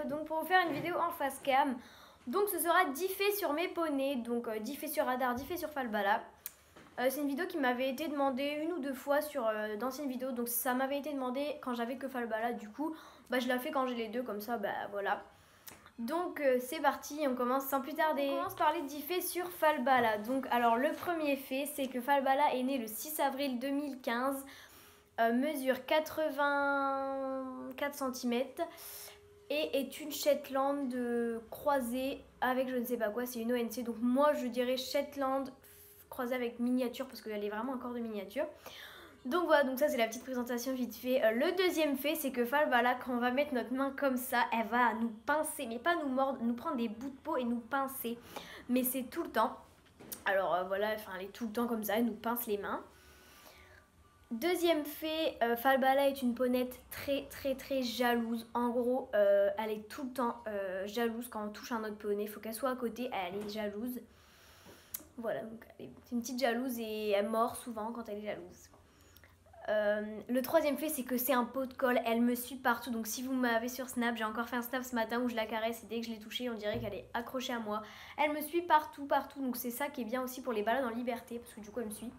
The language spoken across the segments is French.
vidéo donc pour vous faire une vidéo en face cam. Donc ce sera 10 faits sur mes poneys, donc 10 faits sur Hadar, 10 faits sur Falbala. C'est une vidéo qui m'avait été demandée une ou deux fois sur d'anciennes vidéos, donc ça m'avait été demandé quand j'avais que Falbala, du coup bah, je la fais quand j'ai les deux, comme ça bah voilà. Donc c'est parti, on commence sans plus tarder. On commence par les 10 faits sur Falbala. Donc alors le premier fait, c'est que Falbala est né le 6 avril 2015, mesure 84 cm et est une Shetland croisée avec je ne sais pas quoi, c'est une ONC. Donc moi je dirais Shetland croisée avec miniature parce qu'elle est vraiment encore de miniature. Donc voilà, donc ça c'est la petite présentation vite fait. Le deuxième fait, c'est que Falbala, quand on va mettre notre main comme ça, elle va nous pincer, mais pas nous mordre, nous prendre des bouts de peau et nous pincer. Mais c'est tout le temps. Alors voilà, enfin elle est tout le temps comme ça, elle nous pince les mains. Deuxième fait, Falbala est une ponette très jalouse. En gros, elle est tout le temps jalouse quand on touche un autre poney. Il faut qu'elle soit à côté, elle est jalouse. Voilà, donc c'est une petite jalouse et elle mord souvent quand elle est jalouse. Le troisième fait, c'est que c'est un pot de colle, elle me suit partout. Donc si vous m'avez sur Snap, j'ai encore fait un Snap ce matin où je la caresse et dès que je l'ai touchée, on dirait qu'elle est accrochée à moi. Elle me suit partout. Donc c'est ça qui est bien aussi pour les balades en liberté, parce que du coup elle me suit.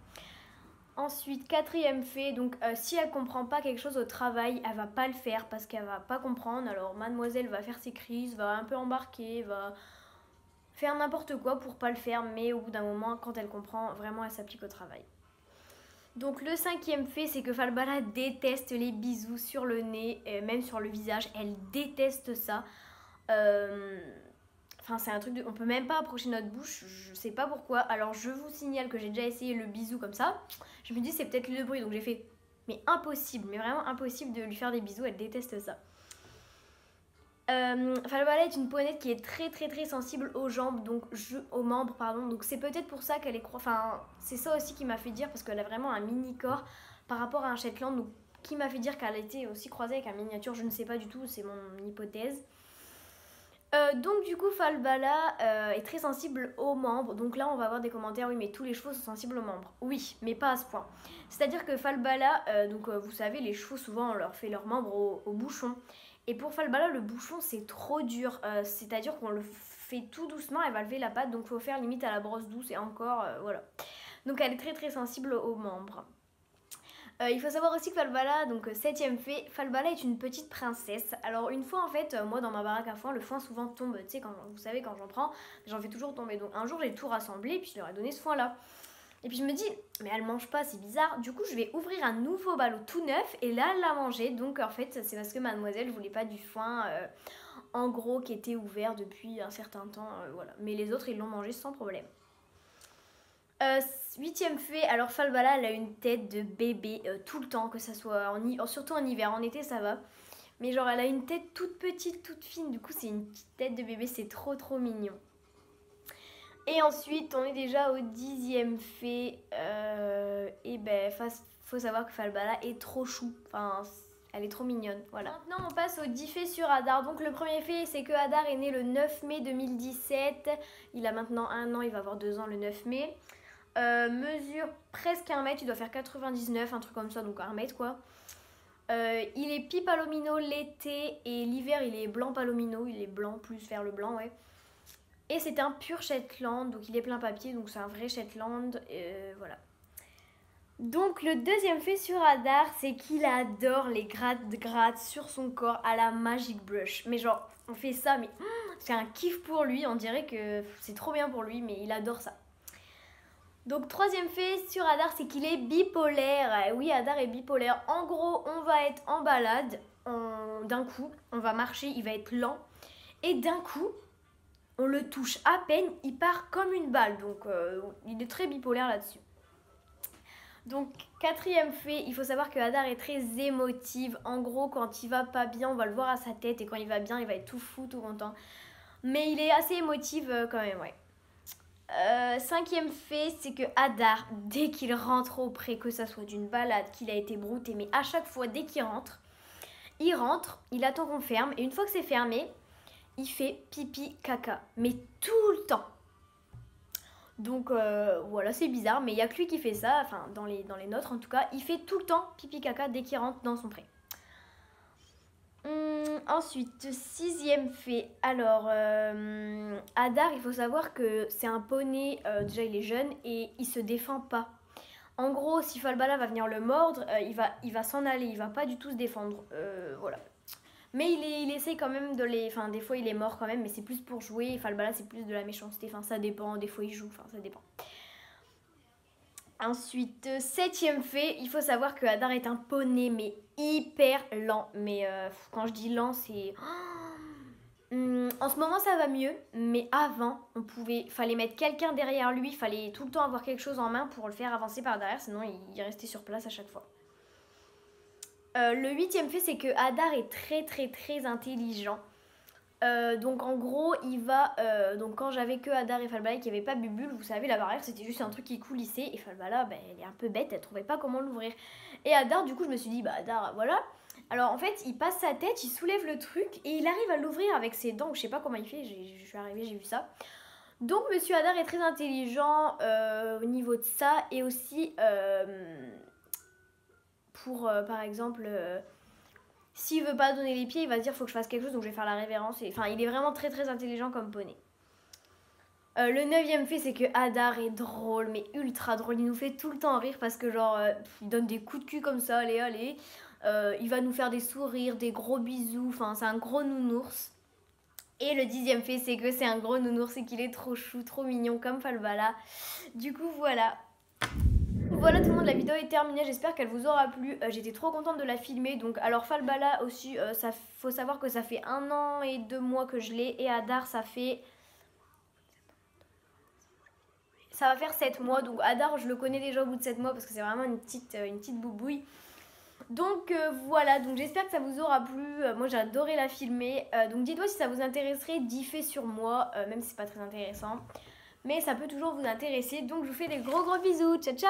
Ensuite, quatrième fait, donc si elle comprend pas quelque chose au travail, elle va pas le faire parce qu'elle va pas comprendre. Alors mademoiselle va faire ses crises, va un peu embarquer, va faire n'importe quoi pour pas le faire, mais au bout d'un moment, quand elle comprend, vraiment elle s'applique au travail. Donc le cinquième fait, c'est que Falbala déteste les bisous sur le nez, même sur le visage, elle déteste ça. Enfin c'est un truc de... On peut même pas approcher notre bouche, je sais pas pourquoi. Alors je vous signale que j'ai déjà essayé le bisou comme ça. Je me dis c'est peut-être le bruit, donc j'ai fait... Mais impossible, mais vraiment impossible de lui faire des bisous, elle déteste ça. Falbala est une ponette qui est très sensible aux jambes, donc aux membres pardon, donc c'est peut-être pour ça qu'elle est enfin c'est ça aussi qui m'a fait dire, parce qu'elle a vraiment un mini corps par rapport à un Shetland, donc qui m'a fait dire qu'elle était aussi croisée avec un miniature, je ne sais pas du tout, c'est mon hypothèse. Donc du coup Falbala est très sensible aux membres. Donc là on va avoir des commentaires, oui mais tous les chevaux sont sensibles aux membres. Oui mais pas à ce point. C'est à dire que Falbala, vous savez les chevaux souvent on leur fait leurs membres au bouchon. Et pour Falbala le bouchon c'est trop dur. C'est à dire qu'on le fait tout doucement, elle va lever la patte. Donc il faut faire limite à la brosse douce et encore voilà. Donc elle est très sensible aux membres. Il faut savoir aussi que Falbala, donc septième fait, Falbala est une petite princesse. Alors une fois en fait, moi dans ma baraque à foin, le foin souvent tombe, tu sais, vous savez quand j'en prends, j'en fais toujours tomber. Donc un jour j'ai tout rassemblé et puis je leur ai donné ce foin là. Et puis je me dis, mais elle mange pas, c'est bizarre. Du coup je vais ouvrir un nouveau ballot tout neuf et là elle l'a mangé. Donc en fait c'est parce que mademoiselle voulait pas du foin en gros qui était ouvert depuis un certain temps, voilà. Mais les autres ils l'ont mangé sans problème. Huitième fait, alors Falbala elle a une tête de bébé tout le temps, que ça soit surtout en hiver, en été ça va. Mais genre elle a une tête toute petite, toute fine, du coup c'est une petite tête de bébé, c'est trop mignon. Et ensuite on est déjà au 10e fait, et ben faut savoir que Falbala est trop chou, enfin elle est trop mignonne, voilà. Maintenant on passe aux 10 faits sur Hadar. Donc le premier fait c'est que Hadar est né le 9 mai 2017, il a maintenant 1 an, il va avoir 2 ans le 9 mai. Mesure presque 1 mètre, il doit faire 99, un truc comme ça, donc 1 mètre quoi. Il est pie palomino l'été et l'hiver il est blanc palomino, il est blanc plus vers le blanc, ouais. Et c'est un pur Shetland, donc il est plein papier, donc c'est un vrai Shetland, voilà. Donc le deuxième fait sur Hadar, c'est qu'il adore les gratte sur son corps à la Magic Brush. Mais genre, on fait ça, mais c'est un kiff pour lui, on dirait que c'est trop bien pour lui, mais il adore ça. Donc troisième fait sur Hadar, c'est qu'il est bipolaire. Oui, Hadar est bipolaire. En gros, on va être en balade, d'un coup, on va marcher, il va être lent. Et d'un coup, on le touche à peine, il part comme une balle. Donc il est très bipolaire là-dessus. Donc quatrième fait, il faut savoir que Hadar est très émotive. En gros, quand il va pas bien, on va le voir à sa tête. Et quand il va bien, il va être tout fou, tout content. Mais il est assez émotive quand même, ouais. Cinquième fait, c'est que Hadar, dès qu'il rentre au pré, que ça soit d'une balade, qu'il a été brouté, mais à chaque fois, dès qu'il rentre, il attend qu'on ferme, et une fois que c'est fermé, il fait pipi caca, mais tout le temps. Donc voilà, c'est bizarre, mais il n'y a que lui qui fait ça, enfin dans les nôtres en tout cas, il fait tout le temps pipi caca dès qu'il rentre dans son pré. Ensuite, sixième fait. Alors, Hadar, il faut savoir que c'est un poney. Déjà, il est jeune et il se défend pas. En gros, si Falbala va venir le mordre, il va s'en aller. Il va pas du tout se défendre. Voilà. Mais il essaye quand même de les. Enfin, des fois, il est mort quand même, mais c'est plus pour jouer. Falbala, c'est plus de la méchanceté. Enfin, ça dépend. Des fois, il joue. Enfin, ça dépend. Ensuite, septième fait, il faut savoir que Hadar est un poney, mais hyper lent. Mais quand je dis lent, c'est... En ce moment, ça va mieux, mais avant, fallait mettre quelqu'un derrière lui, fallait tout le temps avoir quelque chose en main pour le faire avancer par derrière, sinon il restait sur place à chaque fois. Le huitième fait, c'est que Hadar est très très très intelligent. Donc en gros, donc quand j'avais que Hadar et Falbala qui n'avaient pas Bubule, vous savez, la barrière c'était juste un truc qui coulissait. Et Falbala, elle est un peu bête, elle trouvait pas comment l'ouvrir. Et Hadar, du coup, je me suis dit, bah Hadar, voilà. Alors en fait, il passe sa tête, il soulève le truc et il arrive à l'ouvrir avec ses dents. Je sais pas comment il fait, je suis arrivée, j'ai vu ça. Donc Monsieur Hadar est très intelligent au niveau de ça. Et aussi, par exemple... s'il veut pas donner les pieds, il va se dire faut que je fasse quelque chose, donc je vais faire la révérence. Enfin, il est vraiment très très intelligent comme poney. Le neuvième fait, c'est que Hadar est drôle, mais ultra drôle. Il nous fait tout le temps rire parce que genre, il donne des coups de cul comme ça, allez, allez. Il va nous faire des sourires, des gros bisous. Enfin, c'est un gros nounours. Et le dixième fait, c'est que c'est un gros nounours et qu'il est trop chou, trop mignon comme Falbala. Du coup, voilà. Voilà tout le monde, la vidéo est terminée, j'espère qu'elle vous aura plu. J'étais trop contente de la filmer. Donc alors Falbala aussi, faut savoir que ça fait 1 an et 2 mois que je l'ai. Et Hadar, ça va faire 7 mois. Donc Hadar, je le connais déjà au bout de 7 mois parce que c'est vraiment une petite boubouille. Donc voilà, donc j'espère que ça vous aura plu. Moi j'ai adoré la filmer. Donc dites-moi si ça vous intéresserait d'y faire sur moi, même si c'est pas très intéressant. Mais ça peut toujours vous intéresser. Donc je vous fais des gros bisous. Ciao ciao.